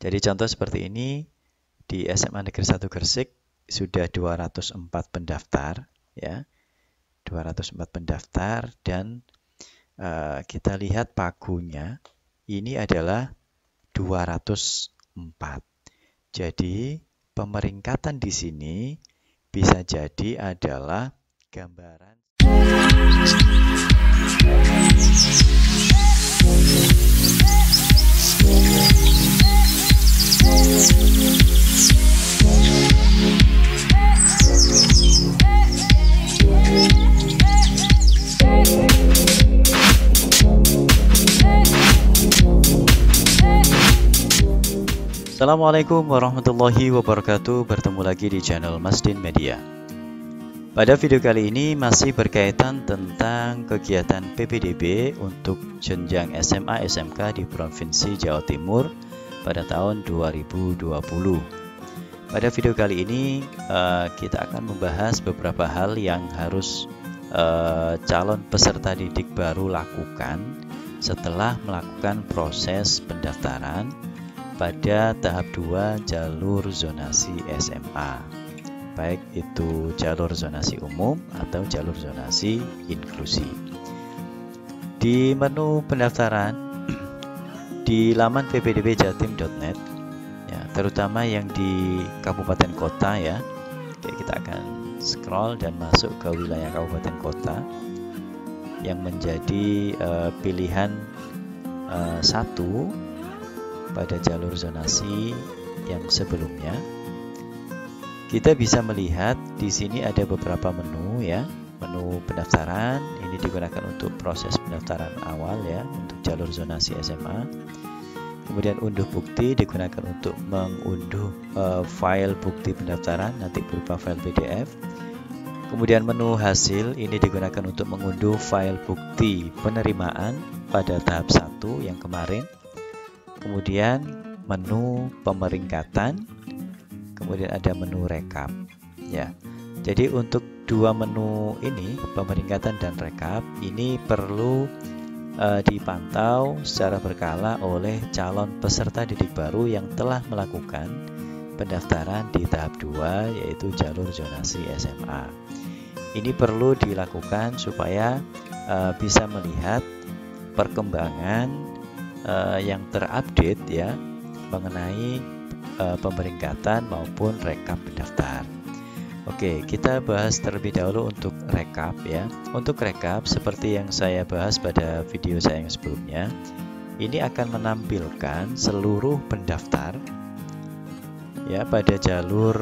Jadi contoh seperti ini, di SMA Negeri 1 Gresik sudah 204 pendaftar, ya, 204 pendaftar, dan kita lihat pagunya ini adalah 204. Jadi pemeringkatan di sini bisa jadi adalah gambaran. Assalamualaikum warahmatullahi wabarakatuh. Bertemu lagi di channel Masdin Media. Pada video kali ini masih berkaitan tentang kegiatan PPDB untuk jenjang SMA SMK di Provinsi Jawa Timur pada tahun 2020. Pada video kali ini kita akan membahas beberapa hal yang harus calon peserta didik baru lakukan setelah melakukan proses pendaftaran pada tahap 2 jalur zonasi SMA, baik itu jalur zonasi umum atau jalur zonasi inklusi. Di menu pendaftaran di laman ppdbjatim.net, ya, terutama yang di kabupaten kota, ya, kita akan scroll dan masuk ke wilayah kabupaten kota yang menjadi pilihan 1 pada jalur zonasi yang sebelumnya. Kita bisa melihat di sini ada beberapa menu, ya. Menu pendaftaran ini digunakan untuk proses pendaftaran awal, ya, untuk jalur zonasi SMA. Kemudian unduh bukti digunakan untuk mengunduh file bukti pendaftaran nanti berupa file PDF. Kemudian menu hasil ini digunakan untuk mengunduh file bukti penerimaan pada tahap 1 yang kemarin. Kemudian menu pemeringkatan, kemudian ada menu rekap, ya. Jadi untuk dua menu ini, pemeringkatan dan rekap, ini perlu dipantau secara berkala oleh calon peserta didik baru yang telah melakukan pendaftaran di tahap 2, yaitu jalur zonasi SMA. Ini perlu dilakukan supaya bisa melihat perkembangan yang terupdate, ya, mengenai pemeringkatan maupun rekap pendaftar. Oke, kita bahas terlebih dahulu untuk rekap, ya. Untuk rekap seperti yang saya bahas pada video saya yang sebelumnya, ini akan menampilkan seluruh pendaftar, ya, pada jalur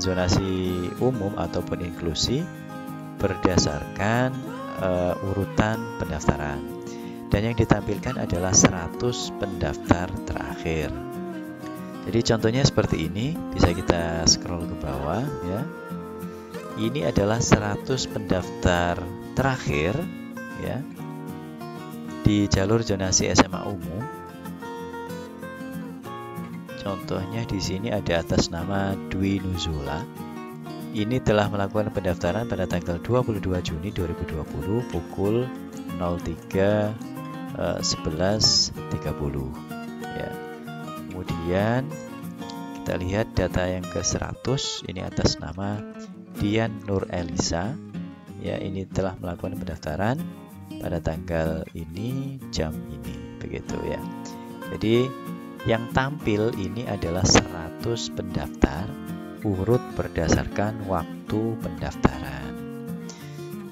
zonasi umum ataupun inklusi berdasarkan urutan pendaftaran. Dan yang ditampilkan adalah 100 pendaftar terakhir. Jadi contohnya seperti ini, bisa kita scroll ke bawah, ya. Ini adalah 100 pendaftar terakhir, ya, di jalur zonasi SMA umum. Contohnya di sini ada atas nama Dwi Nuzula. Ini telah melakukan pendaftaran pada tanggal 22 Juni 2020 pukul 03.11.30, ya. Kemudian kita lihat data yang ke-100, ini atas nama Dian Nur Elisa, ya, ini telah melakukan pendaftaran pada tanggal ini, jam ini, begitu, ya. Jadi yang tampil ini adalah 100 pendaftar urut berdasarkan waktu pendaftaran,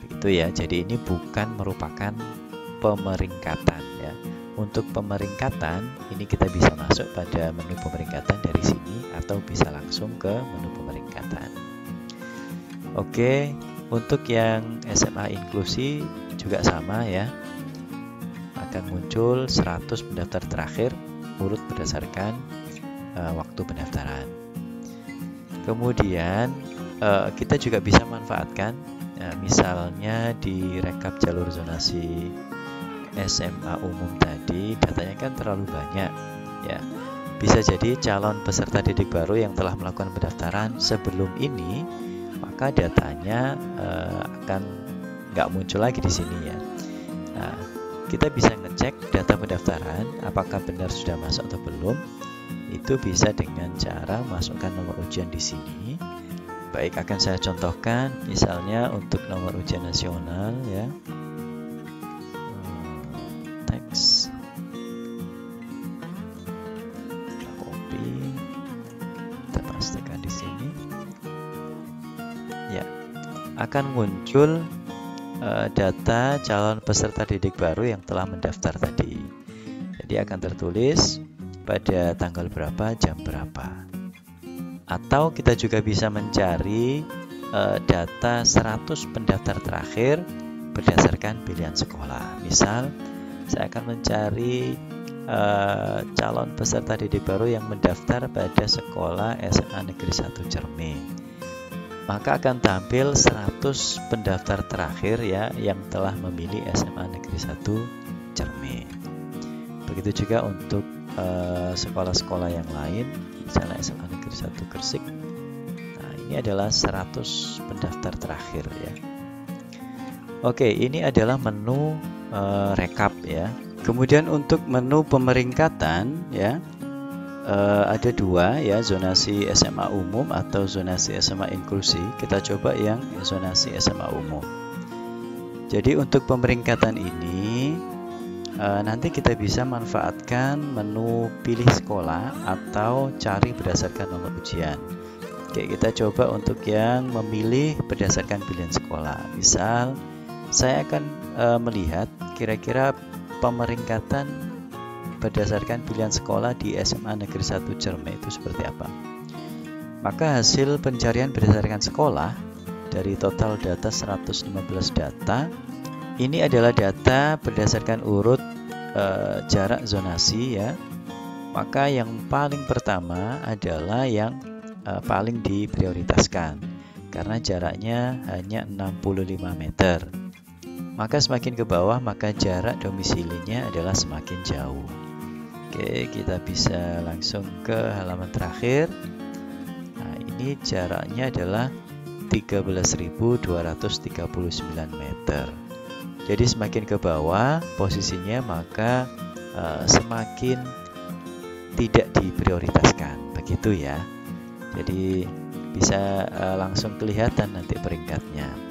begitu, ya. Jadi ini bukan merupakan pemeringkatan, ya. Untuk pemeringkatan ini kita bisa masuk pada menu pemeringkatan dari sini atau bisa langsung ke menu pemeringkatan. Oke, untuk yang SMA inklusi juga sama, ya. Akan muncul 100 pendaftar terakhir urut berdasarkan waktu pendaftaran. Kemudian kita juga bisa manfaatkan, misalnya di rekap jalur zonasi SMA umum tadi, datanya kan terlalu banyak, ya. Bisa jadi calon peserta didik baru yang telah melakukan pendaftaran sebelum ini, maka datanya akan nggak muncul lagi di sini, ya. Nah, kita bisa ngecek data pendaftaran apakah benar sudah masuk atau belum itu bisa dengan cara masukkan nomor ujian di sini. Baik, akan saya contohkan misalnya untuk nomor ujian nasional ya. Teks. Kita copy. Kita pastikan di sini. Ya, akan muncul data calon peserta didik baru yang telah mendaftar tadi. Jadi akan tertulis pada tanggal berapa, jam berapa. Atau kita juga bisa mencari data 100 pendaftar terakhir berdasarkan pilihan sekolah. Misal, saya akan mencari calon peserta didik baru yang mendaftar pada sekolah SMA Negeri 1 Cerme. Maka akan tampil 100 pendaftar terakhir ya yang telah memilih SMA Negeri 1 Cerme. Begitu juga untuk sekolah-sekolah yang lain, misalnya SMA Negeri 1 Gresik. Nah, ini adalah 100 pendaftar terakhir ya. Oke, ini adalah menu rekap ya. Kemudian untuk menu pemeringkatan ya, ada dua ya, zonasi SMA umum atau zonasi SMA inklusi. Kita coba yang zonasi SMA umum. Jadi untuk pemeringkatan ini nanti kita bisa manfaatkan menu pilih sekolah atau cari berdasarkan nomor ujian. Oke, kita coba untuk yang memilih berdasarkan pilihan sekolah. Misal, saya akan melihat kira-kira pemeringkatan berdasarkan pilihan sekolah di SMA Negeri 1 Cerme itu seperti apa. Maka hasil pencarian berdasarkan sekolah dari total data 115 data, ini adalah data berdasarkan urut jarak zonasi ya. Maka yang paling pertama adalah yang paling diprioritaskan karena jaraknya hanya 65 meter. Maka semakin ke bawah maka jarak domisilinya adalah semakin jauh. Oke, kita bisa langsung ke halaman terakhir. Nah, ini jaraknya adalah 13.239 meter. Jadi semakin ke bawah posisinya maka semakin tidak diprioritaskan, begitu ya. Jadi bisa langsung kelihatan nanti peringkatnya.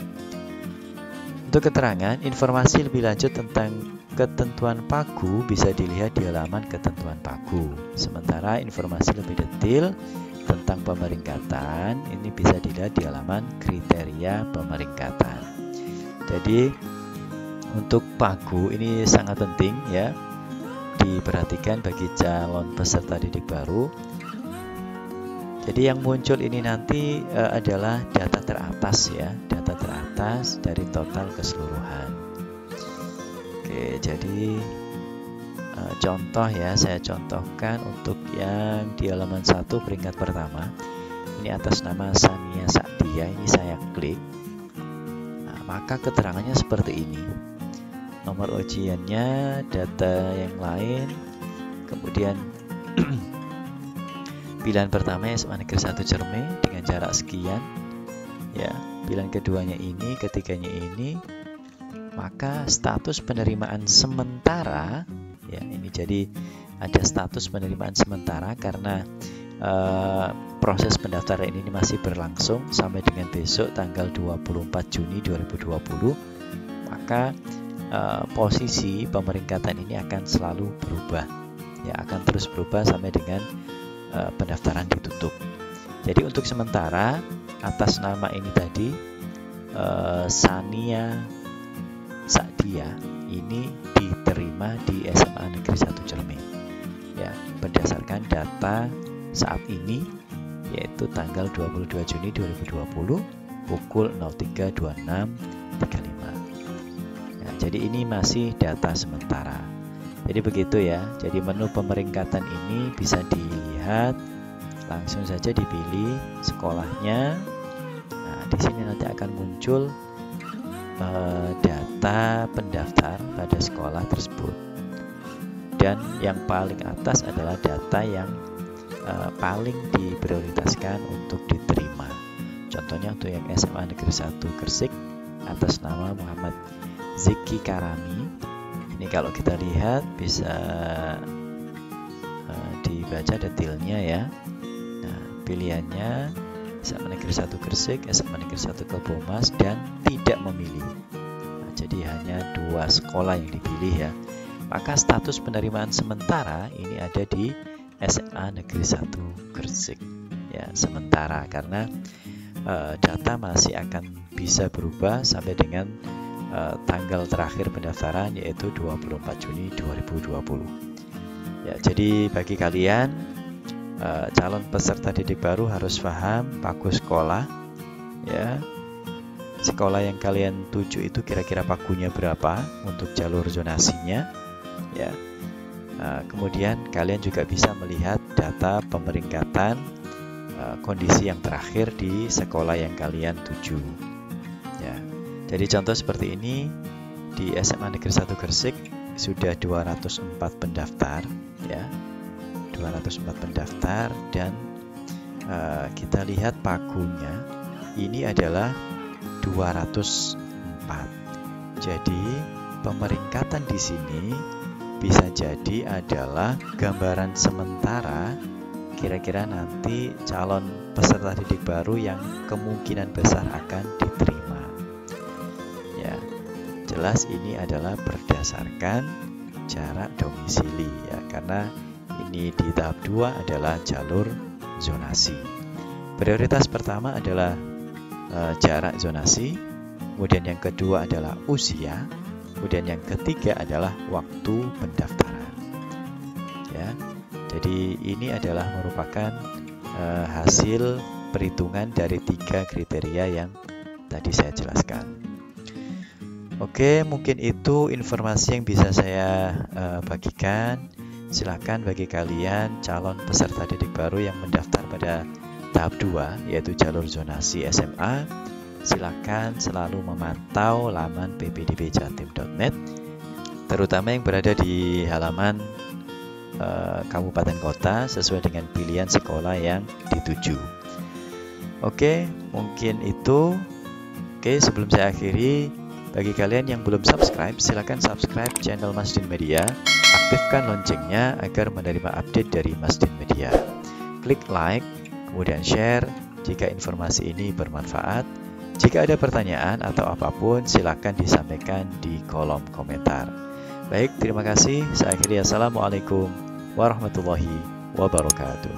Untuk keterangan, informasi lebih lanjut tentang ketentuan pagu bisa dilihat di halaman ketentuan pagu. Sementara informasi lebih detail tentang pemeringkatan ini bisa dilihat di halaman kriteria pemeringkatan. Jadi untuk pagu ini sangat penting ya, diperhatikan bagi calon peserta didik baru. Jadi yang muncul ini nanti adalah data teratas ya, data teratas dari total keseluruhan. Oke, jadi contoh ya, saya contohkan untuk yang di halaman 1 peringkat pertama. Ini atas nama Sania Sakdia, ini saya klik. Nah, maka keterangannya seperti ini. Nomor ujiannya, data yang lain, kemudian pilihan pertama SMA Negeri 1 Cerme dengan jarak sekian ya, pilihan keduanya ini, ketiganya ini, maka status penerimaan sementara ya, ini jadi ada status penerimaan sementara karena proses pendaftaran ini masih berlangsung sampai dengan besok tanggal 24 Juni 2020. Maka posisi pemeringkatan ini akan selalu berubah ya, akan terus berubah sampai dengan pendaftaran ditutup. Jadi untuk sementara atas nama ini tadi Sania Sakdia ini diterima di SMA Negeri 1 Cerme ya, berdasarkan data saat ini yaitu tanggal 22 Juni 2020 pukul 03.26.35. Nah, jadi ini masih data sementara. Jadi begitu ya. Jadi menu pemeringkatan ini bisa dilihat, langsung saja dipilih sekolahnya. Nah, di sini nanti akan muncul data pendaftar pada sekolah tersebut. Dan yang paling atas adalah data yang paling diprioritaskan untuk diterima. Contohnya untuk yang SMA Negeri 1 Gresik atas nama Muhammad Ziki Karami. Ini kalau kita lihat bisa dibaca detailnya ya. Nah, pilihannya SMA Negeri 1 Gresik, SMA Negeri 1 Kebomas, dan tidak memilih. Nah, jadi hanya 2 sekolah yang dipilih ya. Maka status penerimaan sementara ini ada di SMA Negeri 1 Gresik ya, sementara, karena data masih akan bisa berubah sampai dengan tanggal terakhir pendaftaran, yaitu 24 Juni 2020 ya. Jadi bagi kalian calon peserta didik baru harus paham pagu sekolah ya. Sekolah yang kalian tuju itu kira-kira pagunya berapa untuk jalur zonasinya ya. Kemudian kalian juga bisa melihat data pemeringkatan kondisi yang terakhir di sekolah yang kalian tuju ya. Jadi contoh seperti ini, di SMA Negeri 1 Gresik sudah 204 pendaftar ya, 204 pendaftar, dan kita lihat pagunya ini adalah 204. Jadi pemeringkatan di sini bisa jadi adalah gambaran sementara kira-kira nanti calon peserta didik baru yang kemungkinan besar akan diterima ya. Jelas ini adalah berdasarkan jarak domisili ya, karena ini di tahap 2 adalah jalur zonasi. Prioritas pertama adalah jarak zonasi, kemudian yang kedua adalah usia, kemudian yang ketiga adalah waktu pendaftaran ya. Jadi ini adalah merupakan hasil perhitungan dari 3 kriteria yang tadi saya jelaskan. Oke, mungkin itu informasi yang bisa saya bagikan. Silakan bagi kalian calon peserta didik baru yang mendaftar pada tahap 2, yaitu jalur zonasi SMA, silakan selalu memantau laman ppdbjatim.net, terutama yang berada di halaman kabupaten kota sesuai dengan pilihan sekolah yang dituju. Oke, mungkin itu. Oke, sebelum saya akhiri, bagi kalian yang belum subscribe, silakan subscribe channel Masdin Media, aktifkan loncengnya agar menerima update dari Masdin Media. Klik like, kemudian share jika informasi ini bermanfaat. Jika ada pertanyaan atau apapun, silakan disampaikan di kolom komentar. Baik, terima kasih. Saya akhiri. Assalamualaikum warahmatullahi wabarakatuh.